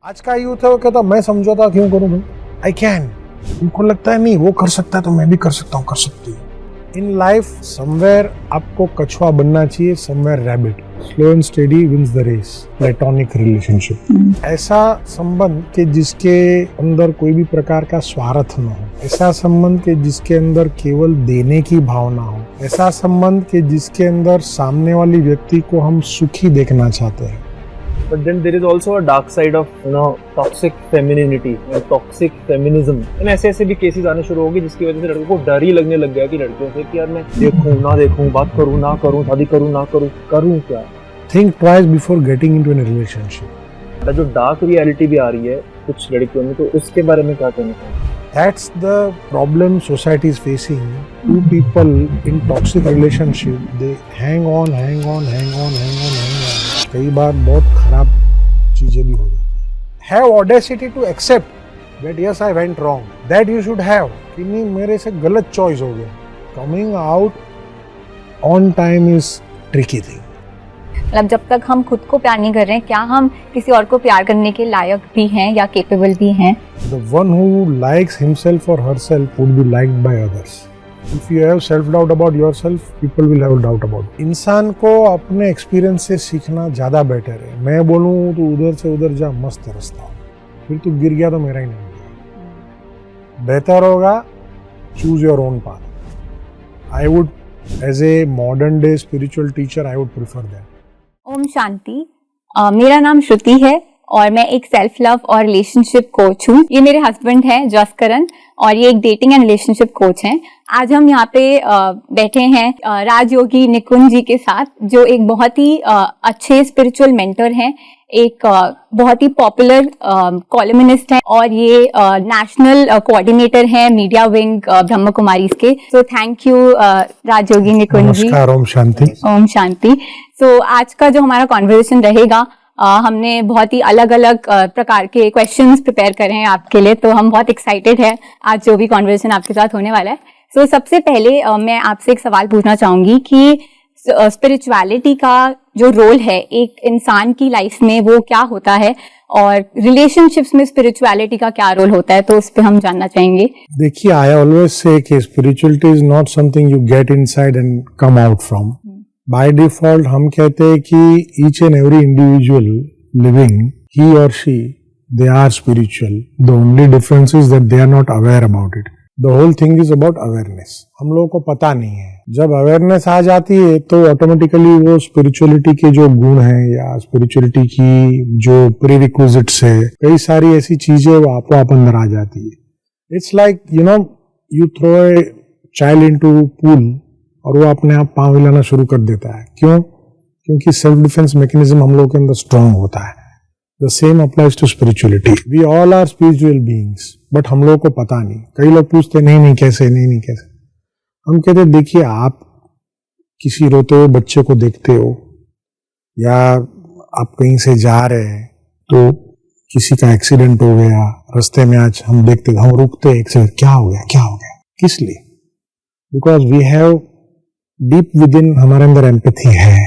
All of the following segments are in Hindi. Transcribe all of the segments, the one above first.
आज का यूथ है वो कहता मैं समझौता क्यों करूं भाई, आई कैन। उनको लगता है नहीं वो कर सकता है तो मैं भी कर सकता हूँ, कर सकती हूँ। इन लाइफ समवेयर आपको कछुआ बनना चाहिए, somewhere rabbit. Slow and steady wins the race. Platonic relationship, ऐसा संबंध के जिसके अंदर कोई भी प्रकार का स्वार्थ न हो, ऐसा संबंध के जिसके अंदर केवल देने की भावना हो, ऐसा संबंध के जिसके अंदर सामने वाली व्यक्ति को हम सुखी देखना चाहते हैं। But then there is also a dark side of toxic femininity and toxic feminism. and ऐसे भी केसेस आने शुरू हो गए जिसकी वजह से लड़कों को डर ही लगने लग गया कि लड़कियों से कि यार मैं देखूं ना देखूं, बात करूं ना करूं, शादी करूं ना करूं क्या। Think twice before getting into a relationship. जो डार्क रियलिटी भी आ रही है कुछ लड़कियों में, तो उसके बारे में क्या कहना चाहिए? That's the problem society is facing. Two people in toxic relationship, they hang on. कई बार बहुत खराब चीजें भी हो जाती हैं। Have audacity to accept that yes I went wrong. That you should have. कि नहीं मेरे से गलत चॉइस हो गया। Coming out on time is tricky thing. मतलब जब तक हम खुद को प्यार नहीं कर रहे हैं, क्या हम किसी और को प्यार करने के लायक भी हैं या केपेबल भी हैं? The one who likes himself or herself would be liked by others. If you have self-doubt about yourself, people will have doubt about you. इंसान को अपने एक्सपीरियंस से सीखना ज़्यादा बेटर है। मैं बोलूँ तो उधर से उधर जा, मस्त रास्ता हो, फिर तू गिर गया तो मेरा ही नहीं गया। बेहतर होगा choose your own path. I would, as a modern day spiritual teacher, I would prefer that. Om Shanti. मेरा नाम श्रुति है और मैं एक सेल्फ लव और रिलेशनशिप कोच हूँ। ये मेरे हस्बैंड हैं जसकरण और ये एक डेटिंग एंड रिलेशनशिप कोच हैं। आज हम यहाँ पे बैठे हैं राजयोगी निकुंज जी के साथ, जो एक बहुत ही अच्छे स्पिरिचुअल मेंटर हैं, एक बहुत ही पॉपुलर कॉलमनिस्ट हैं और ये नेशनल कोऑर्डिनेटर हैं मीडिया विंग ब्रह्म कुमारीज के। सो थैंक यू राजयोगी निकुंज जी। नमस्कार, ओम शांति। ओम शांति। सो आज का जो हमारा कॉन्वर्सेशन रहेगा, हमने बहुत ही अलग अलग प्रकार के क्वेश्चंस प्रिपेयर करे हैं आपके लिए, तो हम बहुत एक्साइटेड है आज जो भी कॉन्वर्सेशन आपके साथ होने वाला है। सो सबसे पहले मैं आपसे एक सवाल पूछना चाहूंगी कि स्पिरिचुअलिटी का जो रोल है एक इंसान की लाइफ में वो क्या होता है और रिलेशनशिप्स में स्पिरिचुअलिटी का क्या रोल होता है, तो उस पर हम जानना चाहेंगे। देखिए, आई ऑलवेज से कि spirituality is not something you get inside and come out from. By default हम कहते हैं कि each and every individual living, he और she, they are spiritual. The only difference is that they are not aware about it. The whole thing is about awareness. हम लोगों को पता नहीं है, जब अवेयरनेस आ जाती है तो ऑटोमेटिकली वो स्पिरिचुअलिटी के जो गुण हैं या स्पिरिचुअलिटी की जो प्रीरिक्विजिट्स है, कई सारी ऐसी चीजें वो आपको आप अंदर आ जाती है। It's like you throw a child into pool और वो अपने आप पांव हिलाना शुरू कर देता है। क्यों? क्योंकि सेल्फ डिफेंस मैकेनिज्म हम लोग के अंदर स्ट्रांग होता है। The same applies to spirituality. We all are spiritual beings, but हम लोग को पता नहीं। कई लोग पूछते नहीं कैसे, नहीं कैसे। हम कहते देखिए, आप किसी रोते हुए बच्चे को देखते हो या आप कहीं से जा रहे हैं तो किसी का एक्सीडेंट हो गया रास्ते में, आज हम देखते, हम रुकते एक सेकंड, क्या हो गया, किस लिए? Because we have deep within, हमारे अंदर एम्पैथी है।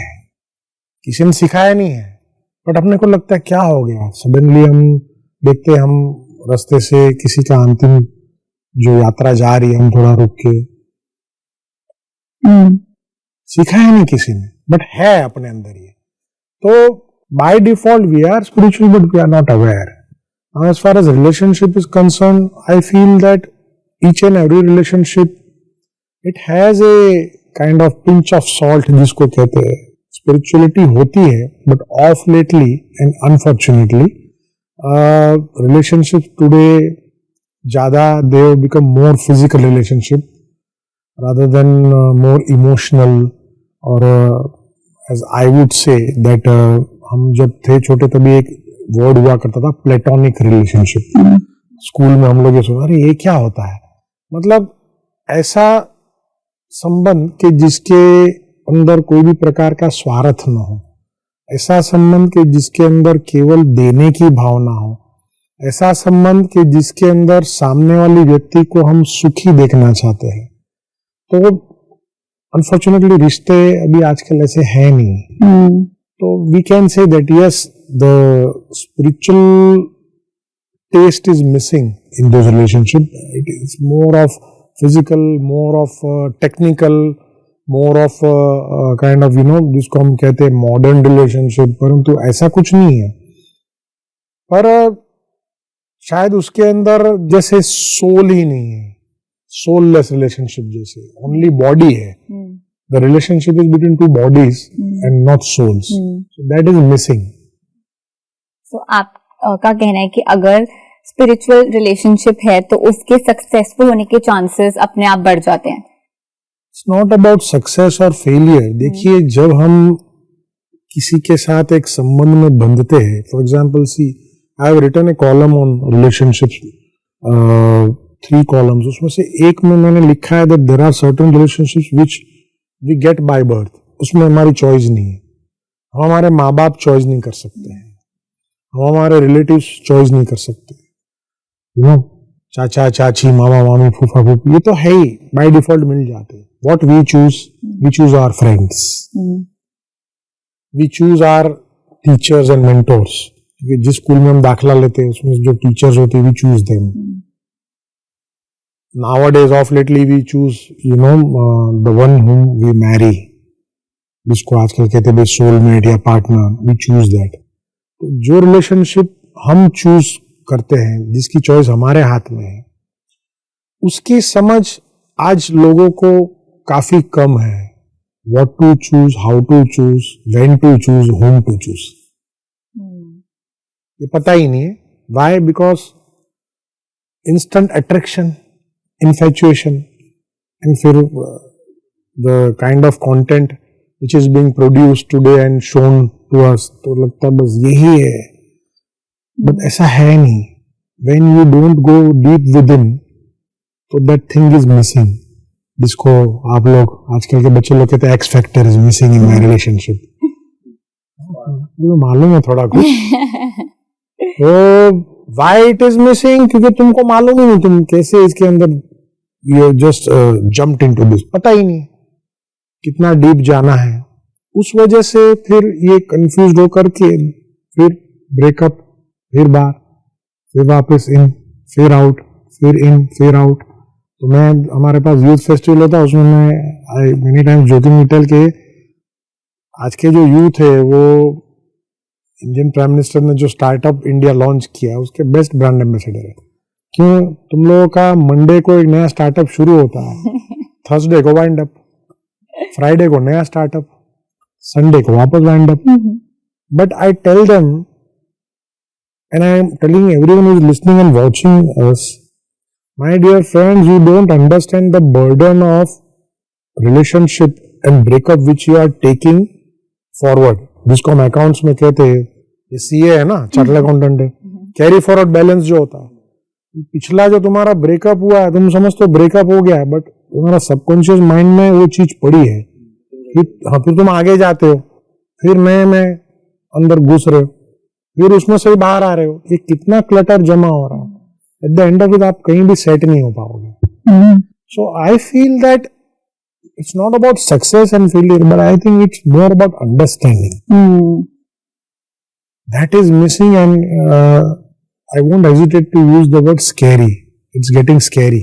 किसी ने सिखाया नहीं है, बट अपने को लगता है क्या हो गया। सडनली हम देखते, हम रास्ते से किसी का अंतिम जो यात्रा जा रही है, हम थोड़ा रुक के, सिखाया नहीं किसी ने, बट है अपने अंदर ये। तो by default we are spiritual but we are not aware. As far as relationship is concern, I feel that each and every relationship it has a kind of pinch of salt, जिसको कहते हैं। स्पिरिचुअलिटी होती है, but of lately and unfortunately relationship today ज्यादा they have become more physical relationship rather than more emotional, और as I would say that हम जब थे छोटे तभी एक वर्ड हुआ करता था, प्लेटोनिक रिलेशनशिप। स्कूल में हम लोग ये सुना, अरे ये क्या होता है? मतलब ऐसा संबंध कि जिसके अंदर कोई भी प्रकार का स्वार्थ न हो, ऐसा संबंध कि जिसके अंदर केवल देने की भावना हो, ऐसा संबंध कि जिसके अंदर सामने वाली व्यक्ति को हम सुखी देखना चाहते हैं। तो अनफॉर्चुनेटली रिश्ते अभी आजकल ऐसे हैं नहीं। तो we can say that yes, the spiritual taste is missing in those relationships. It is more of physical, more of technical, more of kind of जिसको हम कहते हैं modern relationship, परंतु ऐसा कुछ नहीं है. पर शायद उसके अंदर जैसे soul ही नहीं है, soulless relationship जैसे only body है. The relationship is between two bodies and not souls. So that is missing. So आपका कहना है कि अगर स्पिरिचुअल रिलेशनशिप है तो उसके सक्सेसफुल होने के चांसेस अपने आप बढ़ जाते हैं. It's not about success or failure. देखिए जब हम किसी के साथ एक संबंध में बंधते हैं, for example, see, I have written a column on relationships, 3 columns. उसमें से एक में मैंने लिखा है that there are certain relationships which we get by birth. उसमें हमारी चॉइस नहीं है. हम हमारे माँ बाप चॉइस नहीं कर सकते हैं, हम हमारे रिलेटिव्स चॉइस नहीं कर सकते. चाचा चाची, मामा मामी, फूफा फूफी, ये तो है ही, बाय डिफॉल्ट मिल जाते हैं. What we choose our friends, we choose our teachers and mentors. क्योंकि जिस स्कूल में हम दाखिला लेते हैं उसमें जो टीचर्स होते हैं, we choose them. Nowadays, of lately, we choose, the one whom we marry, जिसको आजकल कहते हैं सोलमेट या पार्टनर, we choose that. तो जो रिलेशनशिप हम चूज करते हैं, जिसकी चॉइस हमारे हाथ में है, उसकी समझ आज लोगों को काफी कम है. What to choose, how to choose, when to choose, whom to choose, ये पता ही नहीं है. Why? Because instant attraction, infatuation, and फिर the kind of content which is being produced today and shown to us, तो लगता है बस यही है. But ऐसा है नहीं. When you don't go deep within, तो that thing is missing. जिसको आप लोग आजकल के बच्चे लोग कहते हैं X factor is missing in my relationship. मुझे मालूम है थोड़ा कुछ. तो why it is missing? क्योंकि तुमको मालूम ही नहीं तुम कैसे इसके अंदर you just jumped into this. पता ही नहीं कितना डीप जाना है. उस वजह से फिर ये कंफ्यूज होकर के फिर ब्रेकअप, फिर बाहर, फिर वापस इन, फिर आउट, फिर इन, फिर आउट. तो मैं, हमारे पास यूथ फेस्टिवल होता है, उसमें मैं मेनी टाइम्स ज्योति मित्तल के आज के जो यूथ है वो इंडियन प्राइम मिनिस्टर ने जो स्टार्टअप इंडिया लॉन्च किया उसके बेस्ट ब्रांड एम्बेसडर है. क्यों? तुम लोगों का मंडे को एक नया स्टार्टअप शुरू होता है, थर्सडे को वाइंड अप, फ्राइडे को नया स्टार्टअप, संडे को वापस wind up. But I tell them, and I am telling everyone who is listening and watching us, my dear friends, you don't understand the burden of relationship and breakup which you are taking forward, जिसको हम अकाउंट्स में कहते हैं, ये सीए है ना, चार्टर्ड अकाउंटेंट है, कैरी फॉरवर्ड बैलेंस जो होता है. पिछला जो तुम्हारा ब्रेकअप हुआ है, तुम समझते हो ब्रेकअप हो गया है, बट तुम्हारा सबकॉन्शियस माइंड में वो चीज पड़ी है. फिर तुम आगे जाते हो, फिर नए में अंदर घुस रहे हो, फिर उसमें से बाहर आ रहे हो. ये कितना क्लटर जमा हो रहा है. At the end of it आप कहीं भी सेट नहीं हो पाओगे. So I feel that it's not about success and failure, but I think it's more about understanding. That is missing, and I won't hesitate to use the word scary. It's getting scary.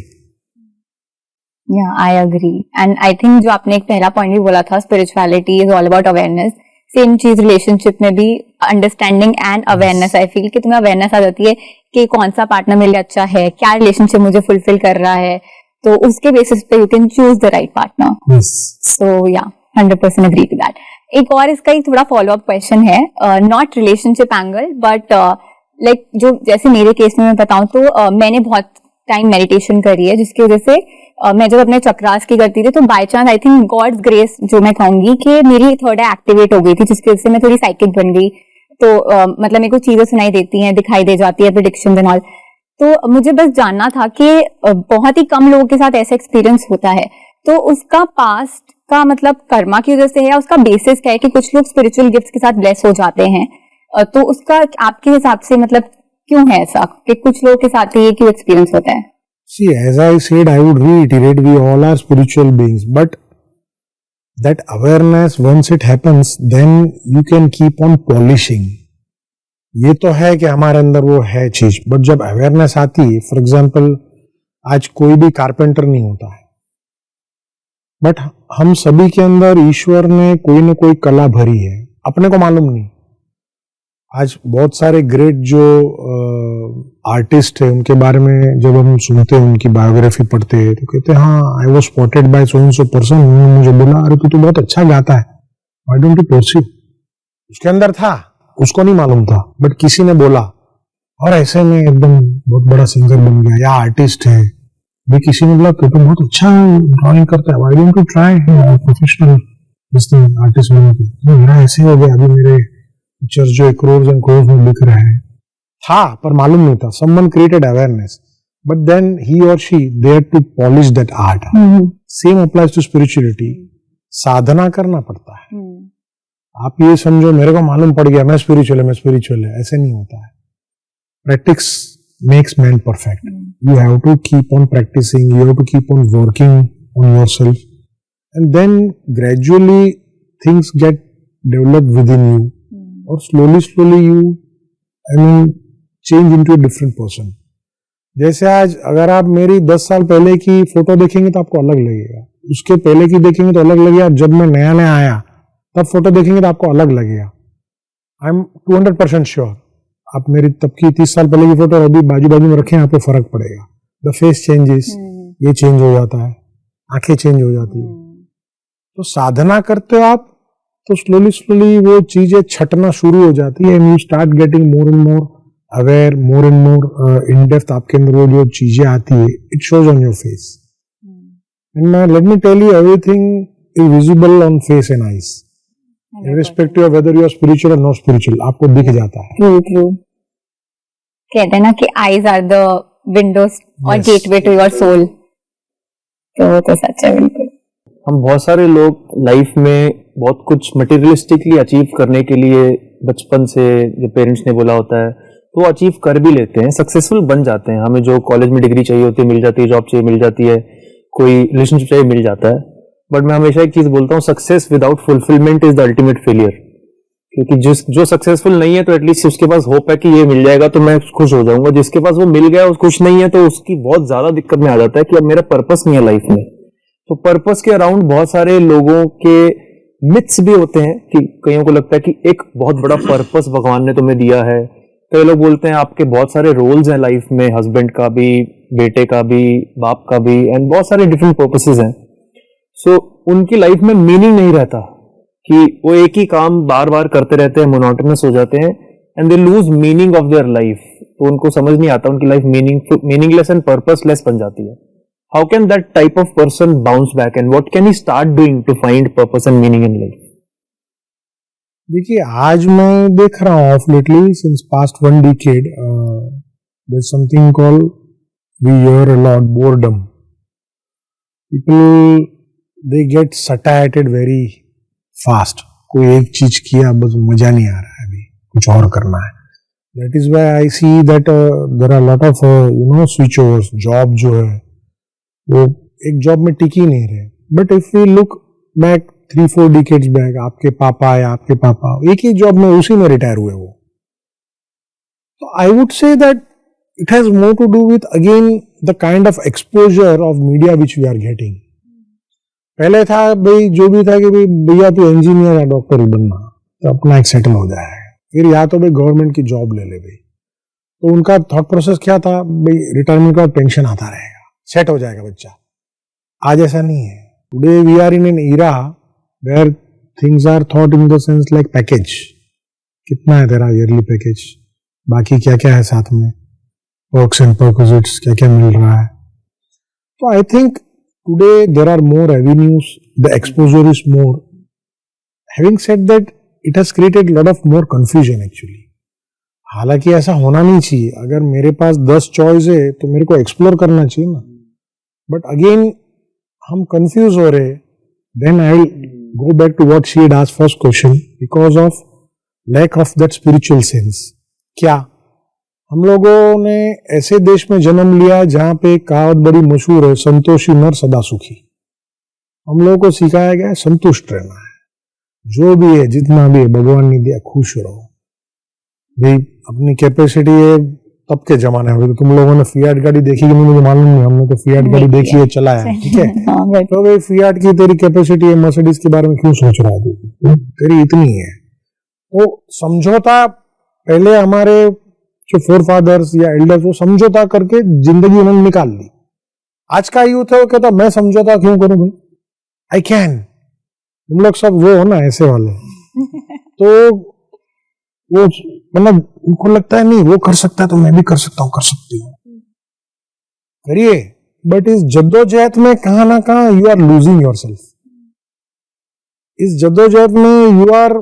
Yeah, I agree. And I think जो आपने एक पहला पॉइंट भी बोला था, spirituality is all about awareness. Same चीज रिलेशनशिप में भी, understanding and awareness. I feel कि तुम्हें अवेयरनेस आ जाती है कि कौन सा पार्टनर मेरे लिए अच्छा है, क्या रिलेशनशिप मुझे फुलफिल कर रहा है, तो उसके बेसिस पे you can choose the right partner. So या 100% एग्री टू दैट. एक और इसका एक थोड़ा फॉलो अप क्वेश्चन है, not relationship angle, but like जो जैसे मेरे केस में मैं बताऊं तो मैंने बहुत टाइम मेडिटेशन करी है, जिसकी वजह से मैं जब अपने चक्रास की करती थी तो by chance I think God's grace जो मैं कहूंगी कि मेरी थर्ड आई एक्टिवेट हो गई थी, जिसकी वजह से मैं थोड़ी साइकिक बन गई. तो मतलब मेरे को चीजें सुनाई देती हैं, दिखाई दे जाती है, प्रेडिक्शन एंड ऑल. तो मुझे बस जानना था कि बहुत ही कम लोगों के साथ ऐसा एक्सपीरियंस होता है, तो उसका पास्ट का मतलब कर्मा की वजह से है या उसका बेसिस क्या है कि कुछ लोग स्पिरिचुअल गिफ्ट्स के साथ ब्लेस हो जाते हैं, तो उसका आपके हिसाब से मतलब क्यों है ऐसा कि कुछ लोगों के साथ ये क्यों एक्सपीरियंस होता है? See, as I said, I would reiterate, we all are spiritual beings, but that awareness, once it happens, then you can keep on polishing. ये तो है कि हमारे अंदर वो है चीज, बट जब अवेयरनेस आती है, फॉर एग्जाम्पल आज कोई भी कारपेंटर नहीं होता है, बट हम सभी के अंदर ईश्वर ने कोई ना कोई कला भरी है, अपने को मालूम नहीं। आज बहुत सारे ग्रेट जो आर्टिस्ट है उनके बारे में जब हम सुनते हैं, उनकी बायोग्राफी पढ़ते हैं, तो कहते हैं हाँ I was spotted by so and so person, उन्होंने मुझे बोला अरे तू तो बहुत अच्छा गाता है, व्हाई डोंट यू परस्यू। उसके अंदर था, उसको नहीं मालूम था, बट किसी ने बोला और ऐसे में एकदम बहुत बड़ा सिंगर बन गया। या आर्टिस्ट है भी, किसी ने बोला तू तो बहुत अच्छा ड्राइंग करता है, why don't you try professional artist बनने की। मेरा ऐसे हो गया, अभी मेरे पिक्चर्स जो करोड़ एंड करोड़ में बिक रहे हैं, था पर मालूम नहीं था। Someone created awareness, but then he और she there to polish that art. Same applies to spirituality. साधना करना पड़ता है। आप ये समझो मेरे को मालूम पड़ गया मैं स्पिरिचुअल है, ऐसे नहीं होता है। Practice makes man perfect. You have to keep on practising, you have to keep on working on yourself, and then gradually things get develop within you, और slowly you change into a different person। जैसे आज अगर आप मेरी 10 साल पहले की फोटो देखेंगे तो आपको अलग लगेगा, उसके पहले की देखेंगे तो अलग लगेगा, जब मैं नया आया तब फोटो देखेंगे तो आपको अलग लगेगा। I am 200% sure. आप मेरी तब की 30 साल पहले की फोटो अभी बाजू में रखें, आपको फर्क पड़ेगा। द फेस चेंजेस, ये चेंज हो जाता है, आंखें चेंज हो जाती है। तो साधना करते हो आप तो स्लोली वो चीजें छटना शुरू हो जाती है, and you start getting more and more aware, more and more in depth. आपके अंदर वो जो चीजें आती है, it shows on your face. And let me tell you, everything is visible on face and eyes, irrespective of whether you are spiritual और नॉट स्पिरिचुअल, आपको दिख जाता है। ट्रू। कहते हैं ना कि आईज आर द विंडोज और गेटवे टू योर सोल। तो सच है बिल्कुल। हम बहुत सारे लोग लाइफ में बहुत कुछ मटेरियलिस्टिकली अचीव करने के लिए बचपन से जो पेरेंट्स ने बोला होता है तो वो अचीव कर भी लेते हैं, सक्सेसफुल बन जाते हैं। हमें जो कॉलेज में डिग्री चाहिए होती है मिल जाती है, जॉब चाहिए मिल जाती है, कोई रिलेशनशिप चाहिए मिल जाता है। बट मैं हमेशा एक चीज बोलता हूँ, success without fulfilment is the ultimate failure. क्योंकि जो सक्सेसफुल नहीं है तो एटलीस्ट उसके पास होप है कि ये मिल जाएगा तो मैं खुश हो जाऊंगा। जिसके पास वो मिल गया, खुश नहीं है, तो उसकी बहुत ज्यादा दिक्कत में आ जाता है कि अब मेरा पर्पस नहीं है लाइफ में। तो पर्पस के अराउंड बहुत सारे लोगों के मिथ्स भी होते हैं कि कईयों को लगता है कि एक बहुत बड़ा पर्पस भगवान ने तुम्हें दिया है। कई लोग बोलते हैं आपके बहुत सारे रोल्स हैं लाइफ में, हस्बैंड का भी, बेटे का भी, बाप का भी, एंड बहुत सारे डिफरेंट पर्पसेस हैं। सो उनकी लाइफ में मीनिंग नहीं रहता कि वो एक ही काम बार बार करते रहते हैं, मोनोटोनस हो जाते हैं, and they lose meaning of their life. तो उनको समझ नहीं आता, उनकी लाइफ मीनिंगलेस एंड पर्पसलेस बन जाती है। How can that type of person bounce back, and what can he start doing to find purpose and meaning in life? देखिए, आज मैं देख रहा हूँ of lately since past 1 decade, there's something called, we hear a lot, boredom. People, they get satiated very fast. कोई एक चीज किया बस मजा नहीं आ रहा है, अभी कुछ और करना है। That is why I see that there are a lot of switch overs. Job जो है वो एक जॉब में टिक ही नहीं रहे। But if we look back 3-4 decades back, आपके पापा एक ही जॉब में उसी में रिटायर हुए वो। तो I would say that it has more to do with again the kind of exposure of media which we are getting. पहले था भाई जो भी था कि भाई भैया तो इंजीनियर या डॉक्टर ही बनना, तो अपना एक सेटल हो जाएगा। फिर या तो भाई गवर्नमेंट की जॉब ले ले भाई, तो उनका थॉट प्रोसेस क्या था, भाई रिटायरमेंट का पेंशन आता रहेगा, सेट हो जाएगा बच्चा। आज ऐसा नहीं है। Today we are in an era where things are thought in the sense like package. कितना है तेरा ईयरली पैकेज, बाकी क्या क्या है साथ में, वर्क्स एंड परक्विजिट्स क्या क्या मिल रहा है। तो I think today there are more avenues, the exposure is more. Having said that, it has created lot of more confusion actually. हालांकि ऐसा होना नहीं चाहिए। अगर मेरे पास 10 चॉइस है तो मेरे को एक्सप्लोर करना चाहिए ना। बट अगेन हम कंफ्यूज हो रहे। Then I will go back to what she had asked first question, because of lack of that spiritual sense. क्या हम लोगों ने ऐसे देश में जन्म लिया जहां पे कहावत बड़ी मशहूर है, संतोषी नर सदा सुखी। हम लोगों को सिखाया गया है संतुष्ट रहना है, जो भी है जितना भी है भगवान ने दिया खुश रहो। भाई अपनी कैपेसिटी है तब के जमाने में। तो तुम लोगों ने फियाट गाड़ी देखी कि नहीं मुझे मालूम नहीं, हमने तो फियाट गाड़ी देखी है, चलाया है, ठीक है। हाँ, तो भाई फियाट की तेरी कैपेसिटी है, मर्सिडीज के बारे में क्यों सोच रहा है तू? तेरी इतनी है। तो समझौता पहले हमारे जो फोर फादर्स या एल्डर्स वो समझौता करके जिंदगी उन्होंने निकाल ली। आज का यूथ है वो कहता मैं समझौता क्यों करूं भाई, आई कैन। तुम लोग सब वो हो ना ऐसे वाले, तो वो मतलब उनको लगता है नहीं वो कर सकता है तो मैं भी कर सकता हूं, कर सकती हूँ, करिए। बट इस जद्दोजहद में कहां ना कहां यू आर लूजिंग योरसेल्फ। इस जद्दोजहद में you are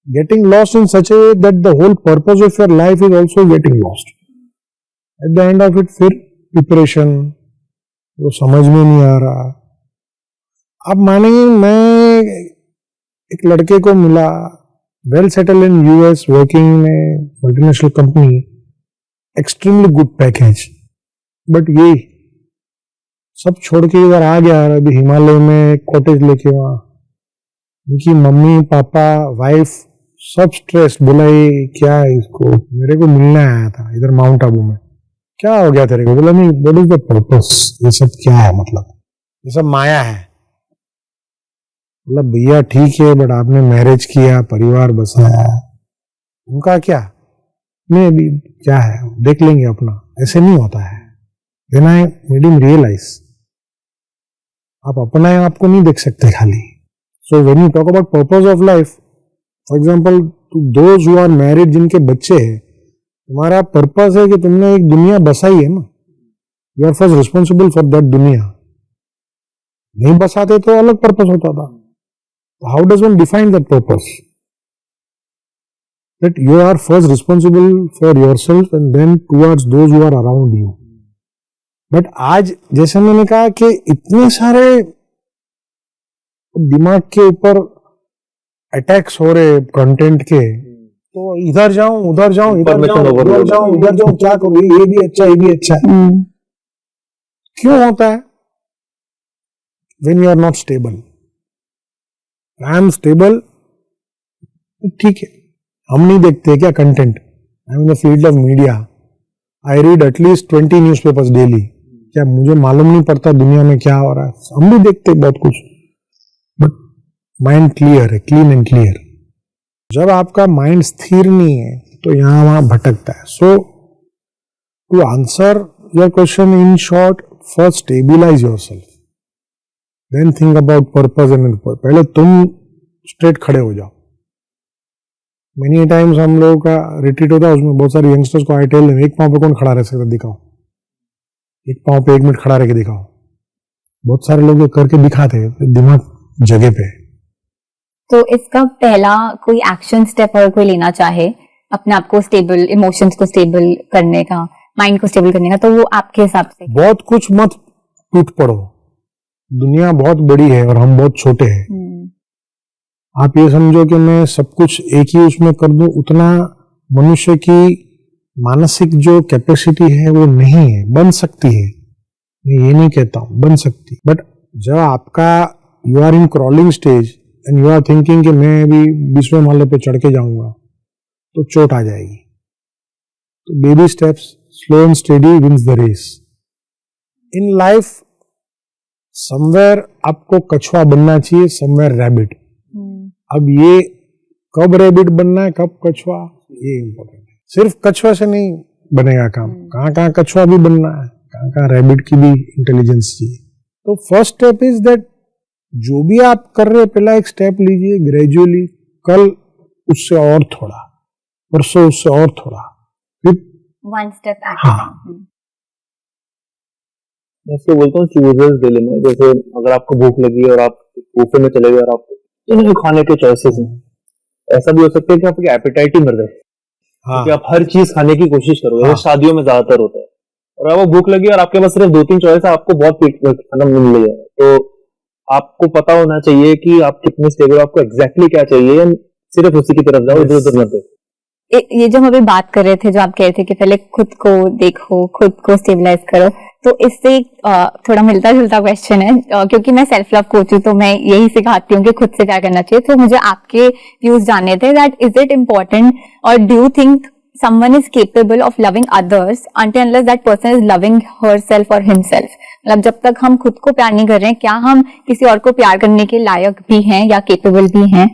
getting lost in such a way that the whole purpose of your life is also getting lost. At the end of it, फिर प्रिपरेशन वो समझ में नहीं आ रहा। अब मानिए मैं एक लड़के को मिला, well settle in US, working में multinational company, extremely good package, but ये सब छोड़ के इधर आ गया। अभी हिमालय में कॉटेज लेके वहां उनकी मम्मी पापा वाइफ सब स्ट्रेस, बोला ये क्या है, इसको मेरे को मिलने आया था इधर माउंट आबू में, क्या हो गया तेरे को? बोला नहीं, व्हाट इज द पर्पस, ये सब क्या है, मतलब ये सब माया है। बोला भैया ठीक है बट आपने मैरिज किया, परिवार बसाया, उनका क्या, मैं अभी क्या है देख लेंगे अपना, ऐसे नहीं होता है। Then I made him realise आप अपना आपको नहीं देख सकते खाली। So when you talk about purpose of life, for example those who are married जिनके बच्चे हैं, तुम्हारा पर्पस है कि तुमने एक दुनिया बसाई है ना, you are first responsible for that दुनिया। नहीं बसाते तो अलग पर्पस होता था। How does one define that purpose? That you are first responsible for yourself and then towards those who are around you. But आज जैसे मैंने कहा कि इतने सारे दिमाग के ऊपर अटैक्स हो रहे कंटेंट के, तो इधर जाऊं उधर जाऊं, इधर जाऊं उधर जाऊं, इधर जाऊं, क्या करूं, ये भी अच्छा ये भी अच्छा। क्यों होता है? When you are not stable. I am stable, ठीक है, हम नहीं देखते क्या content. I am in the field of media, I read at least 20 newspapers daily. क्या मुझे मालूम नहीं पड़ता दुनिया में क्या हो रहा है? हम भी देखते बहुत कुछ, बट माइंड क्लियर है, क्लीन एंड क्लियर। जब आपका माइंड स्थिर नहीं है तो यहां वहां भटकता है। So to answer your question in short, first stabilize yourself, then think about purpose and पहले तुम स्ट्रेट खड़े हो जाओ। मेनी टाइम्स हम लोगों का रिट्रीट होता है, उसमें बहुत सारे यंगस्टर्स को आई टेल देम, एक पांव पे कौन खड़ा रह सकता, दिखाओ एक पांव पे 1 मिनट खड़ा रह के दिखाओ। बहुत सारे लोग करके दिखाते, दिमाग जगह पे। तो इसका पहला कोई एक्शन स्टेप अगर कोई लेना चाहे अपने आप को स्टेबल, इमोशंस को स्टेबल करने का, माइंड को स्टेबल करने का, तो वो आपके हिसाब से? बहुत कुछ मत टूट पड़ो, दुनिया बहुत बड़ी है और हम बहुत छोटे हैं। आप ये समझो कि मैं सब कुछ एक ही उसमें कर दूं, उतना मनुष्य की मानसिक जो कैपेसिटी है वो नहीं है। बन सकती है, मैं ये नहीं कहता हूं बन सकती, बट जब आपका you are in crawling stage and you are thinking कि मैं अभी 20वें माले पे चढ़ के जाऊंगा तो चोट आ जाएगी। तो baby steps, slow and steady wins the race. In life somewhere आपको कछुआ बनना चाहिए, समवेयर रैबिट। अब ये कब रैबिट बनना है कब कछुआ, ये इंपॉर्टेंट है। सिर्फ कछुआ से नहीं बनेगा काम, कहाँ कहाँ कछुआ भी बनना है, कहाँ कहाँ रैबिट की भी इंटेलिजेंस चाहिए। तो फर्स्ट स्टेप इज दैट जो भी आप कर रहे पहला एक स्टेप लीजिए ग्रेजुअली, कल उससे और थोड़ा, परसों उससे और थोड़ा, फिर one step at a time. मैं इसको बोलता हूँ चूजर्स डिलेमा। जैसे अगर आपको भूख लगी और आप बुफे में चले गए और आप खाने के चॉइसेस हैं, ऐसा भी हो सकता है कि आपकी एपेटाइट ही मर जाए। क्योंकि आप हर चीज खाने की कोशिश करोगे, जैसे शादियों में ज्यादातर होता है, और आपको भूख लगी और आपके पास सिर्फ 2-3 चॉइस है, आपको बहुत पेट में खाना मिल गया। तो आपको पता होना चाहिए कि आप कितने स्टेबल, आपको एग्जैक्टली क्या चाहिए, सिर्फ उसी की तरफ जाओ, इधर उधर मत देखो। ये जो हम अभी बात कर रहे थे, जो आप कह रहे थे कि पहले खुद को देखो, खुद को स्टेबलाइज करो, तो इससे थोड़ा मिलता जुलता क्वेश्चन है, क्योंकि मैं सेल्फ लव कोच हूँ, तो मैं यही सिखाती हूँ कि खुद से क्या करना चाहिए। तो मुझे आपके व्यूज जानने थे दैट इज इट इम्पोर्टेंट और do you think someone is capable of loving others until unless that person is loving herself or himself. मतलब जब तक हम खुद को प्यार नहीं कर रहे हैं, क्या हम किसी और को प्यार करने के लायक भी हैं या केपेबल भी हैं?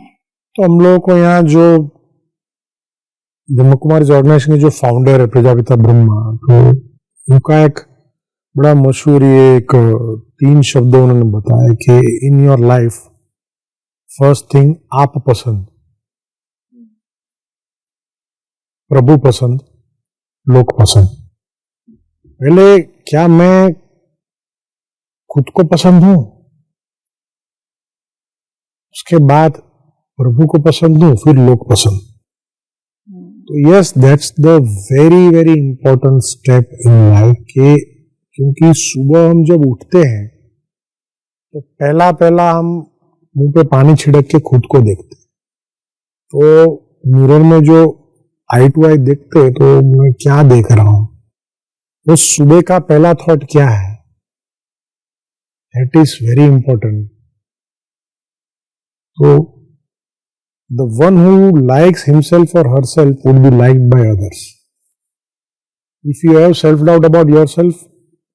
तो हम लोगों को यहाँ जो ब्रह्म कुमारी ऑर्गेनाइजेशन के जो फाउंडर है प्रजापिता ब्रह्मा, तो उनका एक बड़ा मशहूर ये एक 3 शब्दों उन्होंने बताया कि इन योर लाइफ फर्स्ट थिंग आप पसंद, प्रभु पसंद, लोग पसंद। पहले क्या मैं खुद को पसंद हूं, उसके बाद प्रभु को पसंद हूं, फिर लोग पसंद। तो yes, that's the very very important step in life के, क्योंकि सुबह हम जब उठते हैं तो पहला हम मुंह पे पानी छिड़क के खुद को देखते हैं। तो मिरर में जो आई टू आई देखते हैं, तो मैं क्या देख रहा हूं, वो सुबह का पहला थॉट क्या है, दैट इज वेरी इंपॉर्टेंट। तो the one who likes himself or herself would be liked by others. If you have self-doubt about yourself,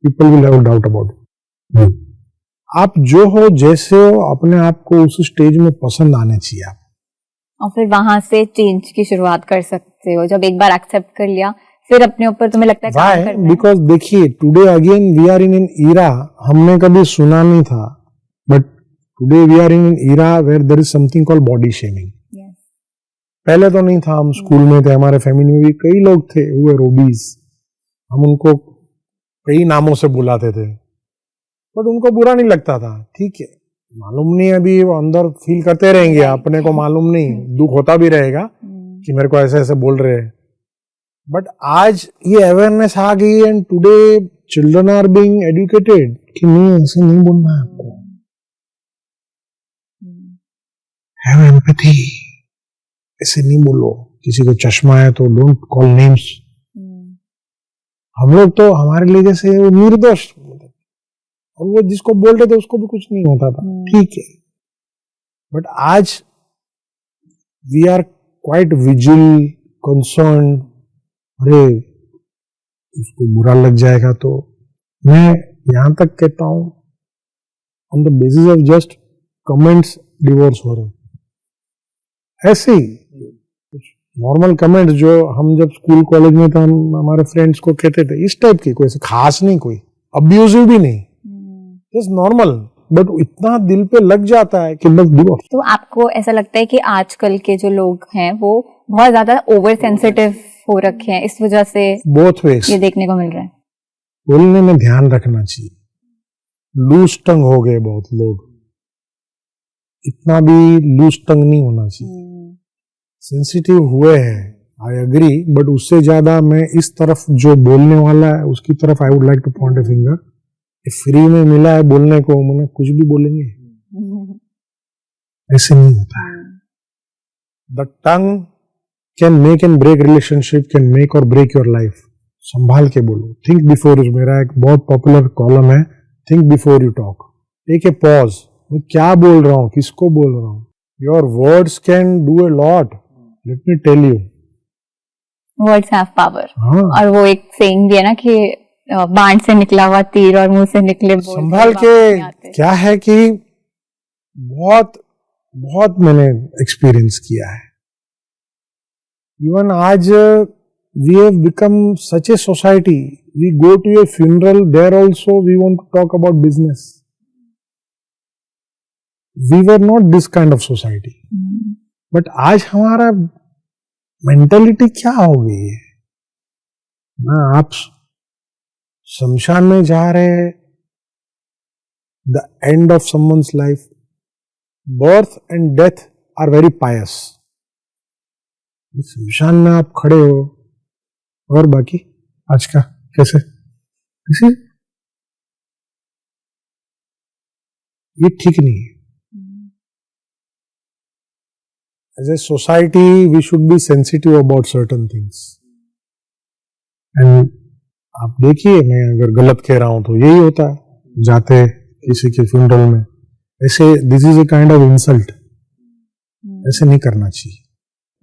people will have doubt about you. आप जो हो, जैसे हो, अपने आप को उस स्टेज में पसंद आने चाहिए आप। और फिर वहां से चेंज की शुरुआत कर सकते हो। जब एक बार एक्सेप्ट कर लिया, फिर अपने ऊपर तुम्हें लगता है काम करना है। बिकॉज देखिए, today again we are in an era, हमने कभी सुना नहीं था, but today we are in an era where there is something called body shaming. पहले तो नहीं था, हम स्कूल में थे, हमारे फैमिली में भी कई लोग थे हुए रोबीज, हम उनको कई नामों से बुलाते थे, बट उनको बुरा नहीं लगता था। ठीक है, मालूम नहीं, अभी वो अंदर फील करते रहेंगे, अपने को मालूम नहीं, दुख होता भी रहेगा कि मेरे को ऐसे ऐसे बोल रहे हैं। बट आज ये अवेयरनेस आ गई and today children are being educated कि नहीं, ऐसे नहीं बोलना है आपको, हैव एम्पैथी, ऐसे नहीं बोलो, किसी को चश्मा है तो डोंट कॉल नेम्स। हम लोग तो हमारे लिए जैसे वो निर्दोष, और वो जिसको बोल रहे थे उसको भी कुछ नहीं होता था, ठीक है। बट आज we are quite vigil, concern, अरे उसको बुरा लग जाएगा। तो मैं यहां तक कहता हूं, on the basis of just comments divorce हो रहे, ऐसे ही कुछ नॉर्मल कमेंट्स जो हम जब स्कूल कॉलेज में था, हम हमारे फ्रेंड्स को कहते थे, इस टाइप की, कोई ऐसे खास नहीं, कोई अब्यूजिव भी नहीं, जस्ट नॉर्मल, बट इतना दिल पे लग जाता है कि बस डिवोर्स। तो आपको ऐसा लगता है कि आजकल के जो लोग हैं वो बहुत ज्यादा ओवर सेंसिटिव हो रखे हैं, इस वजह से बोथ वेज ये देखने को मिल रहा है? बोलने में ध्यान रखना चाहिए, लूज टंग हो गए बहुत लोग, इतना भी लूज टंग नहीं होना चाहिए। सेंसिटिव हुए हैं, आई एग्री, बट उससे ज्यादा मैं इस तरफ जो बोलने वाला है उसकी तरफ I would like two point a finger. Free में मिला है बोलने को, मैंने कुछ भी बोलेंगे, ऐसे नहीं होता है। The tongue can make and break relationship, can make और ब्रेक योर लाइफ। संभाल के बोलो, थिंक बिफोर, मेरा एक बहुत पॉपुलर कॉलम है, think before you talk. Take a pause, मैं क्या बोल रहा हूँ, किसको बोल रहा हूँ। Your words can do a lot, let me tell you, words have power. और वो एक सेइंग भी है ना कि बाण से निकला हुआ तीर और मुंह से निकले बोल संभाल के। क्या है कि बहुत बहुत मैंने एक्सपीरियंस किया है, इवन आज we have become such a society, we go to a funeral, there also we want to talk about business. We were not this kind of society, but आज हमारा मेंटालिटी क्या हो गई है ना, आप शमशान में जा रहे हैं, the end of someone's life, birth and death are very pious. शमशान में आप खड़े हो, और बाकी आज का कैसे, ये ठीक नहीं है। As a society, we should be sensitive about certain things. And आप देखिए, मैं अगर गलत कह रहा हूं तो यही होता है, जाते किसी के फ्यूनरल में ऐसे, this is a kind of insult, ऐसे नहीं करना चाहिए।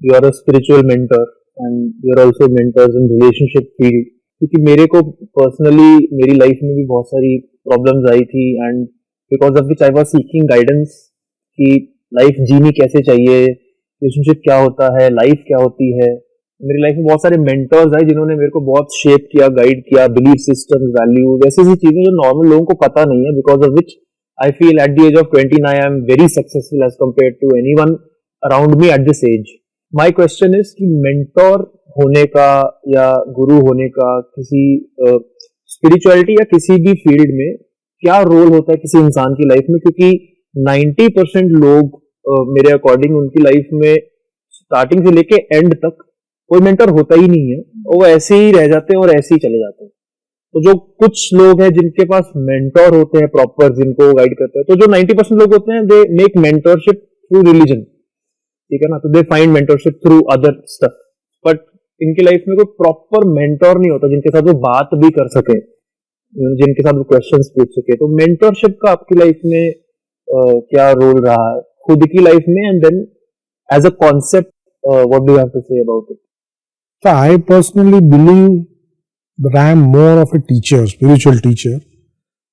You are a spiritual mentor and you're also mentors in relationship field. क्योंकि मेरे को personally मेरी life में भी बहुत सारी problems आई थी, and because of which I was seeking guidance कि life जीनी कैसे चाहिए, relationship क्या होता है, life क्या होती है. मेरी लाइफ में बहुत सारे मेंटर्स आए जिन्होंने मेरे को बहुत शेप किया, गाइड किया, बिलीफ सिस्टम्स, वैल्यूज, ऐसी ऐसी चीजें जो नॉर्मल लोगों को पता नहीं है, because of which I feel at the age of 29 I am very successful as compare to anyone around me at this age. My question is कि मेंटोर होने का या गुरु होने का किसी स्पिरिचुअलिटी या किसी भी फील्ड में क्या रोल होता है किसी इंसान की लाइफ में, क्योंकि 90% लोग मेरे अकॉर्डिंग उनकी लाइफ में स्टार्टिंग से लेके एंड तक कोई मेंटर होता ही नहीं है, वो ऐसे ही रह जाते हैं और ऐसे ही चले जाते हैं. तो जो कुछ लोग हैं जिनके पास मेंटर होते हैं प्रॉपर, जिनको गाइड करते हैं, तो जो 90% लोग होते हैं they make mentorship through religion, ठीक है ना, तो they find mentorship through other stuff. But इनकी लाइफ में कोई प्रॉपर मेंटर नहीं होता जिनके साथ वो बात भी कर सके, जिनके साथ वो क्वेश्चंस पूछ सके. तो मेंटरशिप का आपकी लाइफ में क्या रोल रहा है खुद की लाइफ में, and then as a concept what do you have to say about it? So I personally believe that I am more of a teacher, spiritual teacher.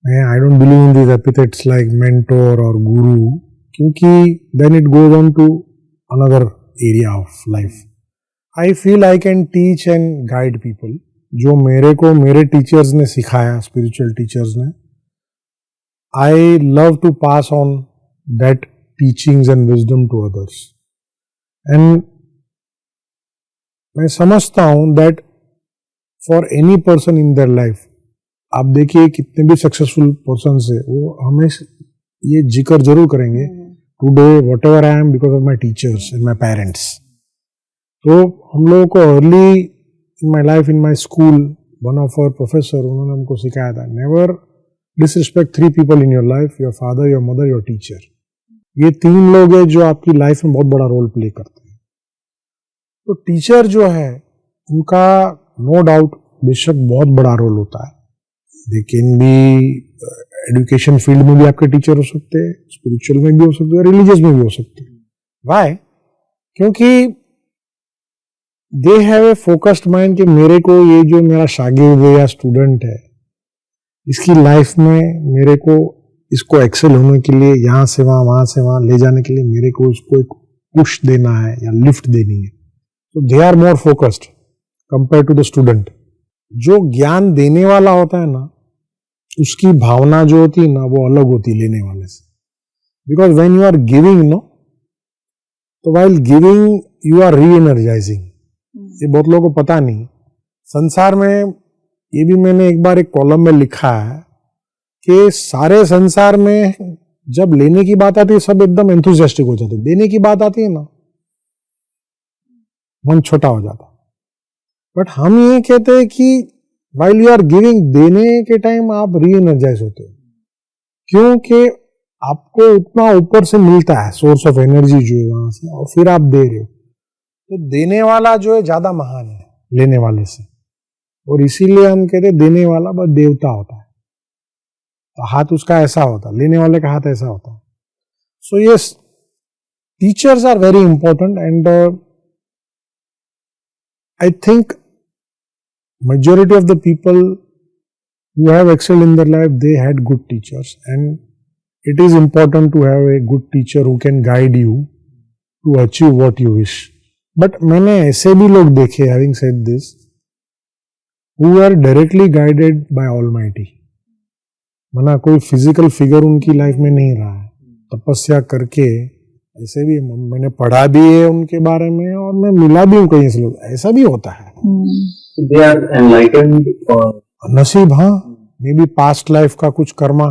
I don't believe in these epithets like mentor or guru, क्योंकि then it goes on to another area of life. I feel I can teach and guide people. जो मेरे को मेरे टीचर्स ने सिखाया, spiritual teachers ने, I love to pass on that teachings and wisdom to others. And मैं समझता हूं that for any person in their life, आप देखिए कितने भी सक्सेसफुल पर्सन है, वो हमें ये जिक्र जरूर करेंगे, today whatever I am because of my teachers and my parents. तो हम लोगों को early in my life, in my school, one of our professor, उन्होंने हमको सिखाया था, never disrespect 3 people in your life, your father, your mother, your teacher. ये 3 लोग हैं जो आपकी लाइफ में बहुत बड़ा रोल प्ले करते हैं. तो टीचर जो है उनका नो डाउट बेशक बहुत बड़ा रोल होता है. They can be education field में भी आपके टीचर हो सकते हैं, स्पिरिचुअल में भी हो सकते हैं, रिलीजियस में भी हो सकते हैं. व्हाई? क्योंकि they have a focused mind कि मेरे को ये जो मेरा शागिर्द है या स्टूडेंट है, इसकी लाइफ में मेरे को इसको एक्सेल होने के लिए यहाँ से वहां से वहां ले जाने के लिए मेरे को इसको एक पुश देना है या लिफ्ट देनी है. तो they are more focused compare to the student. जो ज्ञान देने वाला होता है ना, उसकी भावना जो होती है ना, वो अलग होती है लेने वाले से. Because when you are giving no, तो while giving you are reenergizing. ये बहुत लोगों को पता नहीं. संसार में, ये भी मैंने एक बार एक कॉलम में लिखा है कि सारे संसार में जब लेने की बात आती है सब एकदम एंथुसियास्टिक हो जाते, देने की बात आती है ना, मन छोटा हो जाता. बट हम ये कहते हैं कि while you are giving, देने के टाइम आप री एनर्जाइज होते हो, क्योंकि आपको उतना ऊपर से मिलता है, सोर्स ऑफ एनर्जी जो है वहां से, और फिर आप दे रहे हो. तो देने वाला जो है ज्यादा महान है लेने वाले से, और इसीलिए हम कहते हैं देने वाला बस देवता होता है. तो हाथ उसका ऐसा होता है, लेने वाले का हाथ ऐसा होता है. So yes, teachers are very important, and I think majority of the people who have excelled in their life, they had good teachers, and it is important to have a good teacher who can guide you to achieve what you wish. But मैंने ऐसे भी लोग देखे, having said this, who are directly guided by Almighty. माना कोई फिजिकल फिगर उनकी लाइफ में नहीं रहा है, तपस्या करके, ऐसे भी मैंने पढ़ा भी है उनके बारे में, और मैं मिला भी हूँ कहीं से लोग, ऐसा भी होता है. They are enlightened or नसीब, हाँ, मे बी पास्ट लाइफ का कुछ कर्मा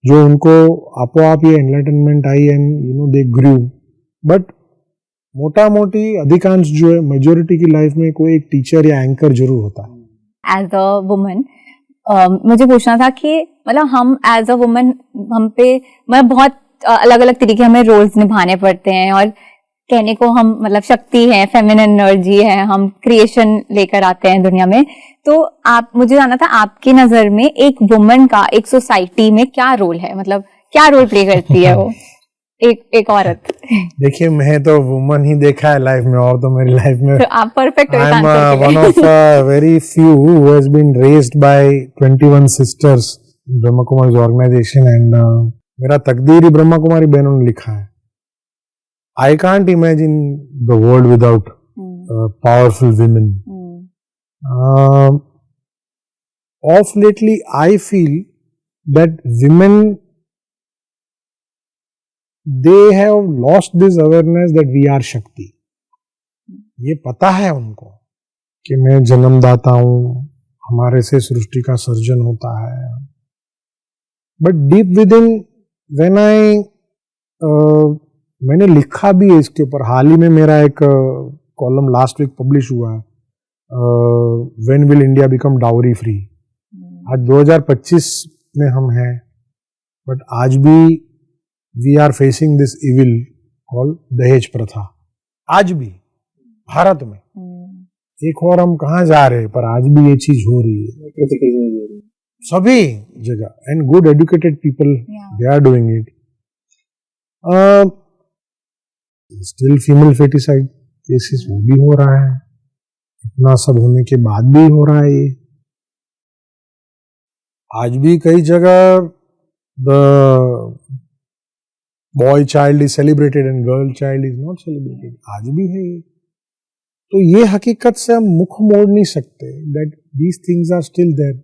जो उनको आपो आप ये एनलाइटनमेंट आई, and you know they grew. But मोटा मोटी अधिकांश जो है, मेजोरिटी की लाइफ में कोई एक टीचर या एंकर जरूर होता है. एज अ वुमन मुझे पूछना था कि मतलब हम एज अ वुमन, हम पे मतलब बहुत अलग अलग तरीके हमें रोल्स निभाने पड़ते हैं, और कहने को हम मतलब शक्ति है, फेमिनिन एनर्जी है, हम क्रिएशन लेकर आते हैं दुनिया में. तो आप, मुझे जानना था आपकी नजर में एक वुमन का एक सोसाइटी में क्या रोल है, मतलब क्या रोल प्ले करती है वो? एक औरत। देखिए मैं तो वुमन ही देखा है लाइफ में, और तो मेरी लाइफ में तो आप परफेक्ट हो इस I'm आंसर के one लिए। of very few who has been raised by 21 sisters in Brahma Kumari's organization, and मेरा तकदीर ही ब्रह्मा कुमारी बहनों ने लिखा है. I can't imagine the world without powerful women. Of lately, I feel that women, they have lost this awareness that we are Shakti. ये पता है उनको कि मैं जन्मदाता हूं, हमारे से सृष्टि का सर्जन होता है, but deep with in when I, मैंने लिखा भी है इसके ऊपर. हाल ही में मेरा एक कॉलम लास्ट वीक पब्लिश हुआ है, when will India become dowry free. आज 2025 में हम हैं, बट आज भी we are facing this evil called दहेज प्रथा. आज भी भारत में एक और हम कहाँ जा रहे हैं, पर आज भी ये चीज हो रही है सभी जगह. And good educated people they are doing it. Still female foeticide cases वो भी हो रहा है, इतना सब होने के बाद भी हो रहा है. ये आज भी कई जगह the boy child is celebrated and girl child is not celebrated. आज भी है ये. तो ये हकीकत से हम मुख मोड़ नहीं सकते that these things are still there.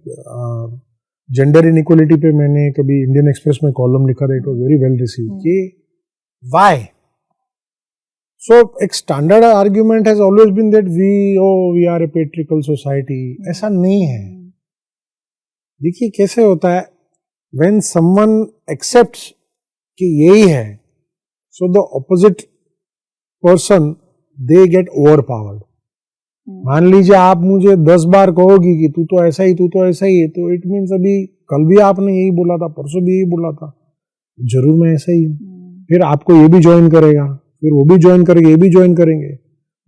Gender inequality पे मैंने कभी इंडियन एक्सप्रेस में कॉलम लिखा था, it was very well received. कि व्हाई? सो एक standard argument has always been that we are a patriarchal society. ऐसा नहीं है. देखिए कैसे होता है, व्हेन समवन एक्सेप्ट्स कि यही है, so the opposite person they get over powered. मान लीजिए आप मुझे 10 बार कहोगी कि तू तो ऐसा ही, तू तो ऐसा ही है, तो इट मीन्स अभी कल भी आपने यही बोला था, परसों भी यही बोला था, जरूर मैं ऐसा ही हूं. फिर आपको ये भी ज्वाइन करेगा, फिर वो भी ज्वाइन करेंगे, ये भी ज्वाइन करेंगे,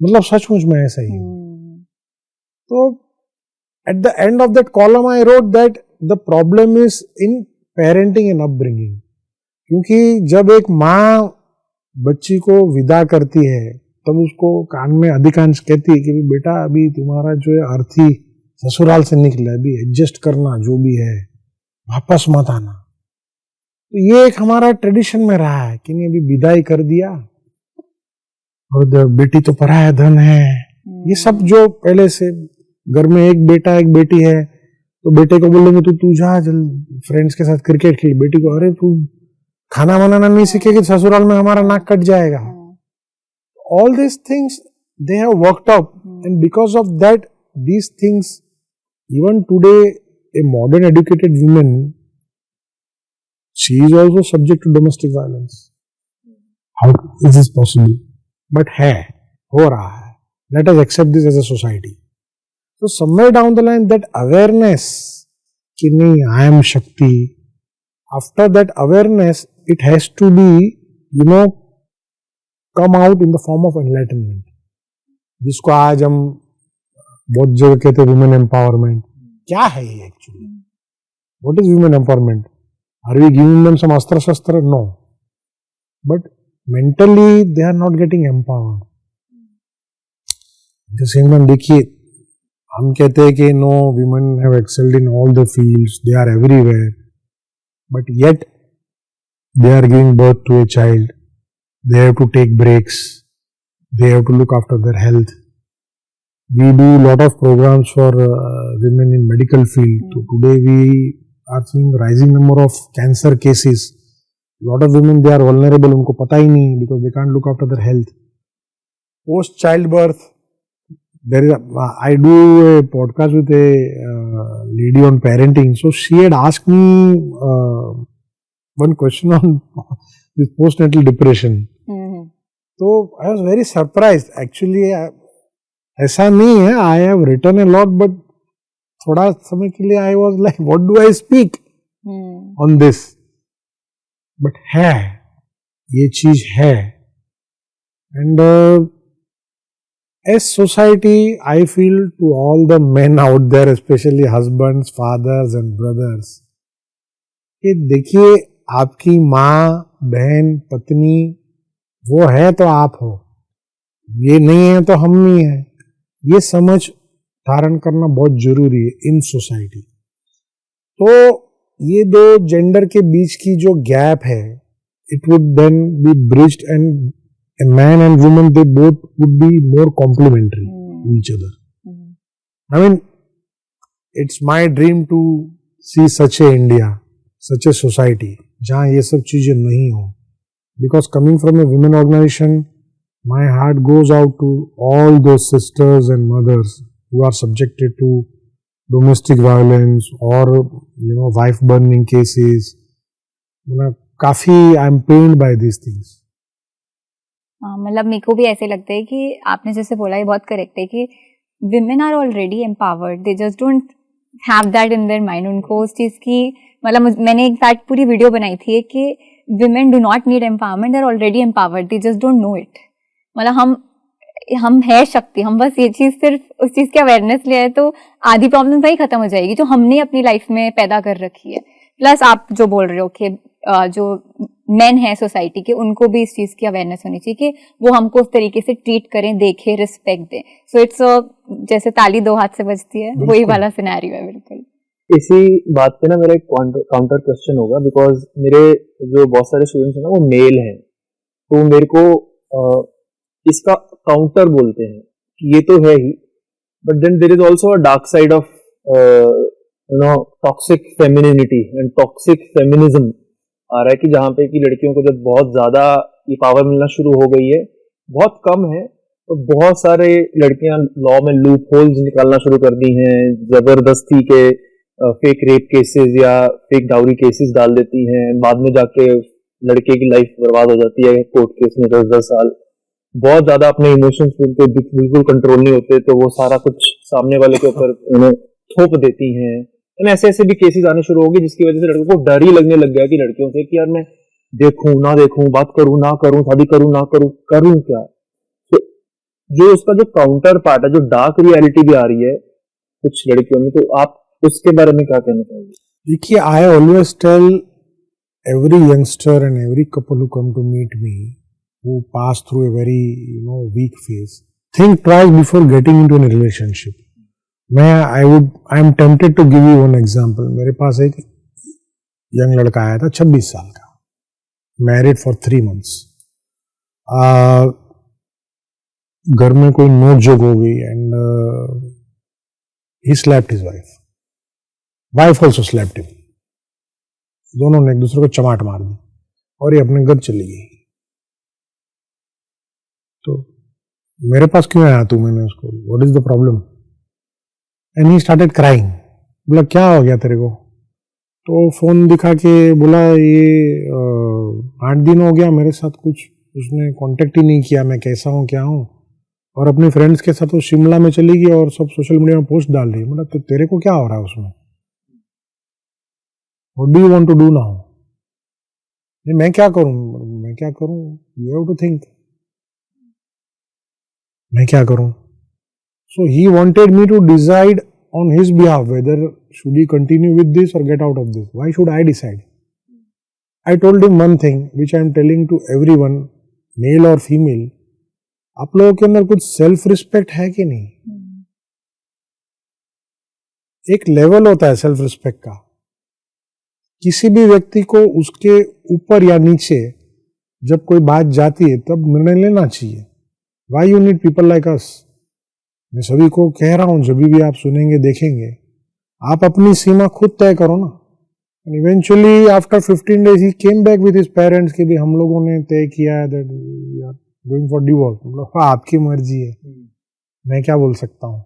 मतलब सचमुच में ऐसा ही हूं. तो eight the end of that column I wrote that the problem is in parenting and upbringing. क्योंकि जब एक माँ बच्ची को विदा करती है, तब उसको कान में अधिकांश कहती है कि बेटा अभी तुम्हारा जो है अर्थी ससुराल से निकला, अभी एडजस्ट करना जो भी है, वापस मत आना. तो ये एक हमारा ट्रेडिशन में रहा है कि नहीं, अभी विदाई कर दिया और बेटी तो पराया धन है. ये सब जो पहले से घर में एक बेटा एक बेटी है, तो बेटे को बोलेंगे तू जा फ्रेंड्स के साथ क्रिकेट खेल. बेटी को अरे तू खाना बनाना नहीं सीखेगी, ससुराल में हमारा नाक कट जाएगा. All these things they have worked out, and because of that, these things, even today, a modern educated woman, she is also subject to domestic violence. How is this possible? But है, हो रहा है. Let us accept this as a society. So somewhere down the line, that awareness कि नहीं, I am Shakti. After that awareness, it has to be, come out in the form of enlightenment, जिसको आज हम बहुत जगह कहते हैं वुमेन एम्पावरमेंट. क्या है ये actually? What is women empowerment? Are we giving them some अस्त्र शस्त्र? No, but mentally they are not getting empowered. जैसे देखिए, हम कहते हैं कि no, women have excelled in all the fields, they are everywhere, but yet they are giving birth to a child. They have to take breaks. They have to look after their health. We do a lot of programs for women in medical field. So today we are seeing rising number of cancer cases. A lot of women, they are vulnerable. उनको पता ही नहीं, because they can't look after their health. Post childbirth, there is I do a podcast with a lady on parenting. So she had asked me one question on this postnatal depression. तो I was very surprised. Actually, ऐसा नहीं है. I have written a lot, but थोड़ा समय के लिए I was like, what do I speak on this? But है, ये चीज है. And as society, I feel to all the men out there, especially husbands, fathers and brothers, कि देखिए आपकी माँ, बहन, पत्नी वो है तो आप हो, ये नहीं है तो हम नहीं है, ये समझ धारण करना बहुत जरूरी है इन सोसाइटी। तो ये दो जेंडर के बीच की जो गैप है, it would then be bridged and a man and woman, they both would be more complementary to each other. I mean, it's my dream to see such a India, such a society, जहाँ ये सब चीजें नहीं हो. Because coming from a women organization, my heart goes out to all those sisters and mothers who are subjected to domestic violence or wife burning cases. काफी I am pained by these things. मतलब मेरे को भी ऐसे लगता है कि आपने जैसे बोला ये बहुत करेक्ट है कि women are already empowered, they just don't have that in their mind. उनको उस चीज़ की मतलब मैंने एक फैक्ट पूरी वीडियो बनाई थी कि women do not need empowerment, they are already empowered, they just don't know it. मतलब हम है शक्ति, हम बस ये चीज़ सिर्फ उस चीज़ की अवेयरनेस ले आए तो आधी प्रॉब्लम वही खत्म हो जाएगी जो हमने अपनी लाइफ में पैदा कर रखी है। प्लस आप जो बोल रहे हो कि जो मेन है सोसाइटी के, उनको भी इस चीज की अवेयरनेस होनी चाहिए कि वो हमको उस तरीके से ट्रीट करें, देखें, रिस्पेक्ट दें। सो इट्स जैसे ताली दो हाथ से बजती है, वही वाला सिनेरियो है। बिल्कुल इसी बात पे ना मेरा एक काउंटर क्वेश्चन होगा, बिकॉज मेरे जो बहुत सारे स्टूडेंट्स हैं ना वो मेल हैं, तो मेरे को इसका काउंटर बोलते हैं कि ये तो है ही, but then there is also a dark side of toxic femininity and toxic feminism आ रहा है कि जहाँ पे कि लड़कियों को जब बहुत ज्यादा ये पावर मिलना शुरू हो गई है, बहुत कम है, तो बहुत सारे लड़कियां लॉ में लूप होल्स निकालना शुरू कर दी हैं, जबरदस्ती के फेक रेप केसेस या फेक डाउरी केसेस डाल देती हैं, बाद में जाके लड़के की लाइफ बर्बाद हो जाती है कोर्ट केस में 10-10 साल। बहुत ज्यादा अपने इमोशंस पे बिल्कुल कंट्रोल नहीं होते, तो वो सारा कुछ सामने वाले के ऊपर थोप देती हैं। ऐसे भी केसेस आने शुरू हो गए जिसकी वजह से लड़कों को डर ही लगने लग गया कि लड़कियों से कि यार मैं देखूं ना देखूं, बात करूं ना करूं, शादी करूं ना करूं, करूं क्या। तो जो उसका जो काउंटर पार्ट है, जो डार्क रियलिटी भी आ रही है कुछ लड़कियों में, तो आप उसके बारे में क्या कहना चाहोगे? देखिए, I always tell every youngster and every couple who come to meet me who pass through a very weak phase, think twice before getting into an relationship. I am tempted to give you one example. मेरे पास एक यंग लड़का आया था 26 साल का, मैरिड फॉर 3 months। घर में कोई नोक जोक हो गई and he slapped his wife also slapped him. दोनों ने एक दूसरे को चमाट मार दी और ये अपने घर चली गई। तो मेरे पास क्यों आया तू? मैंने उसको, what is the problem? And he started crying. बोला क्या हो गया तेरे को? तो फोन दिखा के बोला ये 8 दिन हो गया मेरे साथ कुछ उसने कांटेक्ट ही नहीं किया, मैं कैसा हूँ क्या हूँ, और अपने फ्रेंड्स के साथ वो शिमला में चली गई और सब सोशल मीडिया में पोस्ट डाल रही है। मतलब तो तेरे को क्या हो रहा है उसमें? What do you want to do now? मैं क्या करूं? यू हैव टू थिंक, मैं क्या करूं? So he wanted me to decide on his behalf whether should he continue with this or get out of this. Why should I decide? I told him one thing which I am telling to everyone, male or female, आप लोगों के अंदर कुछ सेल्फ रिस्पेक्ट है कि नहीं? एक लेवल होता है सेल्फ रिस्पेक्ट का। किसी भी व्यक्ति को उसके ऊपर या नीचे जब कोई बात जाती है तब निर्णय लेना चाहिए। Why you need people like us? मैं सभी को कह रहा हूं, जब भी आप सुनेंगे देखेंगे, आप अपनी सीमा खुद तय करो ना। Eventually after 15 days he came back with his parents कि भी हम लोगों ने तय किया है that we are going for divorce. मतलब आपकी मर्जी है, मैं क्या बोल सकता हूँ?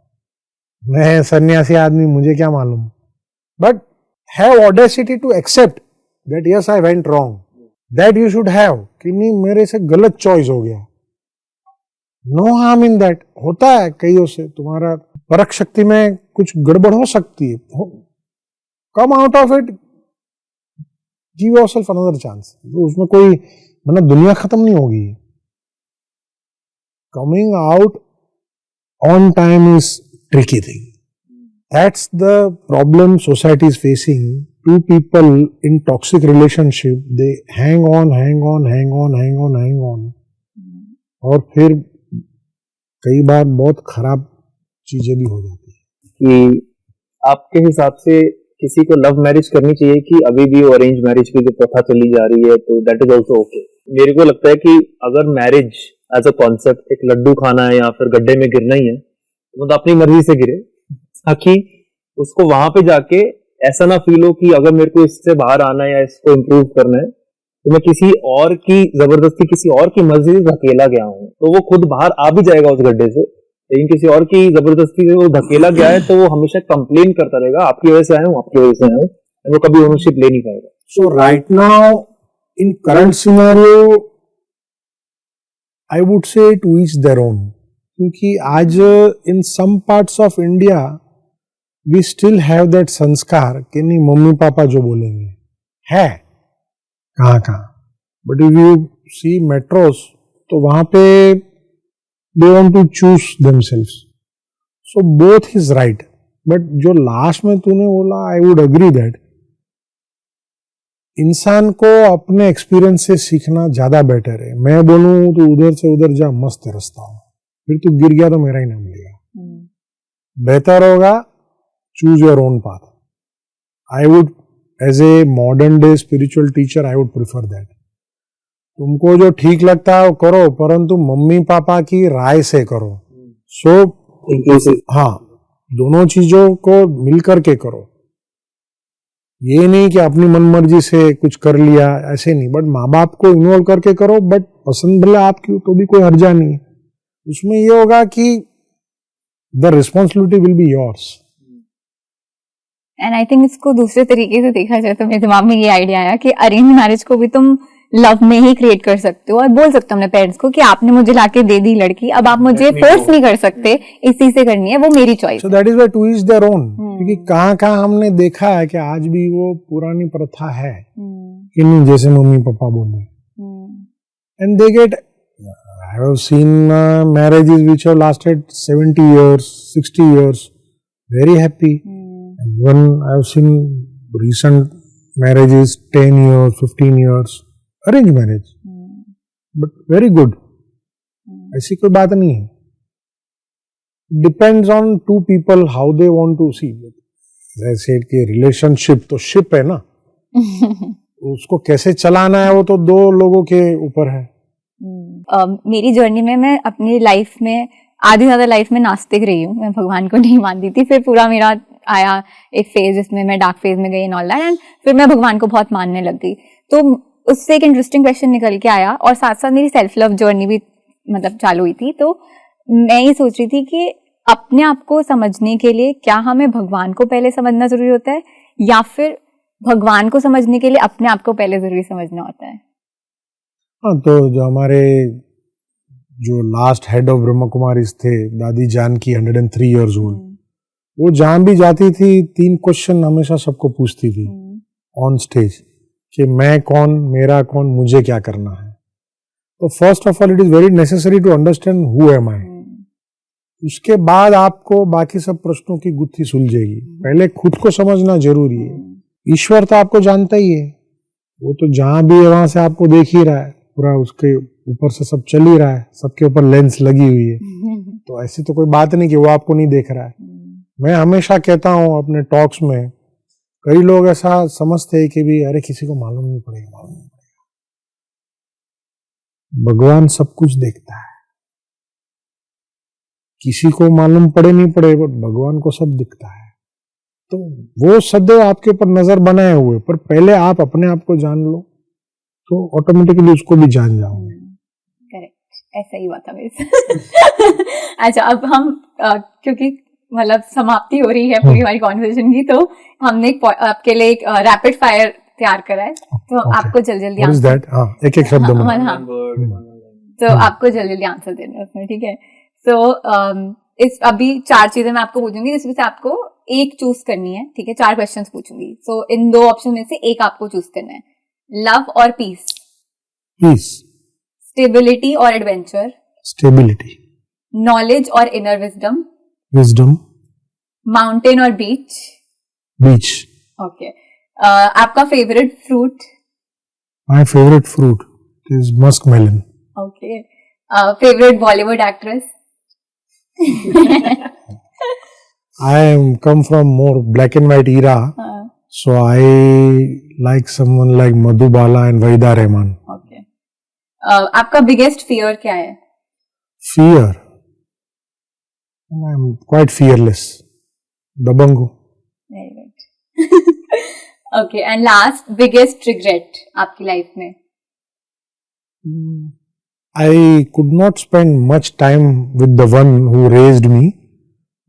मैं सन्यासी आदमी, मुझे क्या मालूम। But have audacity to accept that yes I went wrong, that you should have कि नहीं मेरे से गलत चॉइस हो गया। No harm in that. होता है कईयों से, तुम्हारा परख शक्ति में कुछ गड़बड़ हो सकती है, come out of it, give yourself another chance. उसमें कोई मतलब दुनिया खत्म नहीं होगी। Coming out on time is tricky thing. That's the problem society is facing two people in toxic relationship, they hang on, और फिर कई बार बहुत खराब चीजें भी हो जाती है। कि आपके हिसाब से किसी को लव मैरिज करनी चाहिए कि अभी भी अरेंज मैरिज की जो प्रथा चली जा रही है, तो दैट इज ऑल्सो ओके? मेरे को लगता है कि अगर मैरिज एज अ कॉन्सेप्ट एक लड्डू खाना है या फिर गड्ढे में गिरना ही है, तो मतलब अपनी मर्जी से गिरे, ताकि उसको वहां पे जाके ऐसा ना फील हो कि अगर मेरे को इससे बाहर आना है या इसको इम्प्रूव करना है तो मैं किसी और की जबरदस्ती, किसी और की मर्जी से धकेला गया हूँ, तो वो खुद बाहर आ भी जाएगा उस गड्ढे से, लेकिन किसी और की जबरदस्ती से वो धकेला गया है तो वो हमेशा कंप्लेन करता रहेगा, आपकी वजह से आया हूँ, आपकी वजह से आया हूँ, वो कभी ओनरशिप ले नहीं पाएगा। So right now in current scenario I would say to each their own, क्योंकि आज in some parts of India we still have that संस्कार कि नहीं मम्मी पापा जो बोलेंगे है कहाँ, but if you see metros तो वहां पे they want to choose themselves, so both is right, but जो लास्ट में तूने बोला I would agree that इंसान को अपने एक्सपीरियंस से सीखना ज्यादा बेटर है। मैं बोलूं तो उधर से उधर जा, मस्त रास्ता हो, फिर तू गिर गया तो मेरा ही ना मिलेगा। बेहतर होगा choose your own path. I would as a modern day spiritual teacher I would prefer that. तुमको जो ठीक लगता है वो करो, परंतु मम्मी पापा की राय से करो। सो हाँ, दोनों चीजों को मिलकर के करो। ये नहीं कि अपनी मनमर्जी से कुछ कर लिया, ऐसे नहीं, बट माँ बाप को इन्वॉल्व करके करो, बट पसंद भले आपकी तो भी कोई हर्जा नहीं है। उसमें ये होगा कि the responsibility will be yours. And I think इसको दूसरे तरीके से देखा जाए तो मेरे दिमाग में ये आइडिया आया कि अरेंज मैरिज को भी तुम लव में ही क्रिएट कर सकते हो और बोल सकते हो अपने पेरेंट्स को कि आपने मुझे लाके दे दी लड़की, अब आप मुझे फोर्स नहीं कर सकते, इसी से करनी है, वो मेरी choice. So that is why to each their own. क्योंकि कहाँ हमने देखा है कि आज भी वो पुरानी प्रथा है कि नहीं, जैसे मम्मी पापा बोले, and they get, I have seen marriages which have lasted 70 years, 60 years, very happy. And when I have seen recent marriages 10 years, 15 years, arranged marriage, but very good. ऐसी कोई बात नहीं है। Depends on two people how they want to see. As I said कि relationship तो ship है ना, उसको कैसे चलाना है वो तो दो लोगों के ऊपर है। मेरी जर्नी में मैं अपनी लाइफ में आधी ज्यादा लाइफ में नास्तिक रही हूँ, मैं भगवान को नहीं मानती थी। फिर पूरा मेरा आया एक फेज जिसमें मैं डार्क फेज में गई एंड ऑल दैट, एंड फिर मैं भगवान को बहुत मानने लग गई। तो उससे एक इंटरेस्टिंग क्वेश्चन निकल के आया और साथ साथ मेरी सेल्फ लव जर्नी भी मतलब चालू हुई थी। तो मैं ये सोच रही थी कि अपने आप को समझने के लिए क्या हमें भगवान को पहले समझना जरूरी होता है या फिर भगवान को समझने के लिए अपने आप को पहले जरूरी समझना होता है? हाँ, तो जो हमारे जो लास्ट हेड ऑफ ब्रह्म कुमारीज थे, दादी जानकी 103 years old, वो जहां भी जाती थी 3 क्वेश्चन हमेशा सबको पूछती थी ऑन स्टेज कि मैं कौन, मेरा कौन, मुझे क्या करना है। तो first of all it is very necessary to understand who am I. उसके बाद आपको बाकी सब प्रश्नों की गुत्थी सुलझेगी। पहले खुद को समझना जरूरी है। ईश्वर तो आपको जानता ही है, वो तो जहां भी है वहां से आपको देख ही रहा है, पूरा उसके ऊपर से सब चल ही रहा है, सबके ऊपर लेंस लगी हुई है। तो ऐसी तो कोई बात नहीं कि वो आपको नहीं देख रहा है। मैं हमेशा कहता हूं अपने टॉक्स में, कई लोग ऐसा समझते हैं कि भी अरे किसी को मालूम नहीं पड़ेगा, भगवान सब कुछ देखता है। किसी को मालूम पड़े नहीं पड़े, बट भगवान को सब दिखता है। तो वो सदैव आपके ऊपर नजर बनाए हुए, पर पहले आप अपने आप को जान लो तो ऑटोमेटिकली उसको भी जान जाओगे। करेक्ट, ऐसा ही हुआ था मेरे साथ। अच्छा, अब हम क्योंकि मतलब समाप्ति हो रही है पूरी हमारी कॉन्वर्सेशन की, तो हमने आपके लिए एक रैपिड फायर तैयार करा है। तो आपको जल्दी जल्दी आंसर, एक शब्द में, तो आपको जल्दी जल्दी आंसर देना है उसमें, ठीक है? सो इस अभी 4 चीजें मैं आपको पूछूंगी, जिसमें से आपको एक चूज करनी है, ठीक है? 4 क्वेश्चंस पूछूंगी। सो इन 2 ऑप्शन में से एक आपको चूज करना है। लव और पीस? पीस। स्टेबिलिटी और एडवेंचर? स्टेबिलिटी। नॉलेज और इनर विजडम? विजडम। माउंटेन और बीच? बीच। ओके। आपका favourite fruit? My favorite fruit is muskmelon. Okay. Favourite Bollywood actress? I am come from more black and white era, so I like someone like Madhubala and Vaida Rahman. Okay. आपका बिगेस्ट फियर क्या है? Fear. I'm quite fearless. Dabangu. Very good. Okay. And last, biggest regret आपकी लाइफ में? I could not spend much time with the one who raised me,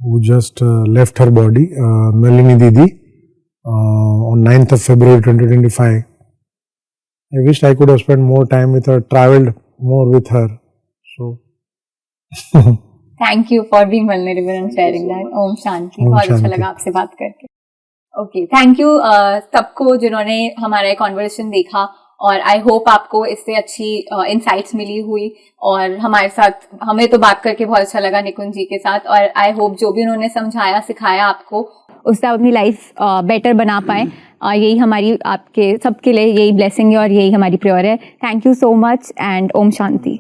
who just left her body, Nalini Didi, on 9th of February 2025. I wished I could have spent more time with her, traveled more with her. So, thank you for being vulnerable and sharing that. ओम शांति. ओम बहुत अच्छा शांति. लगा आपसे बात करके. ओके, थैंक यू सबको जिन्होंने हमारा कॉन्वर्सेशन देखा, और आई होप आपको इससे अच्छी इनसाइट्स मिली हुई, और हमारे साथ हमें तो बात करके बहुत अच्छा लगा निकुंज जी के साथ, और आई होप जो भी उन्होंने समझाया सिखाया आपको, उससे आप अपनी लाइफ बेटर बना पाए. यही हमारी आपके सबके लिए यही ब्लेसिंग है और यही हमारी प्रेयर है. Thank you so much and Om Shanti.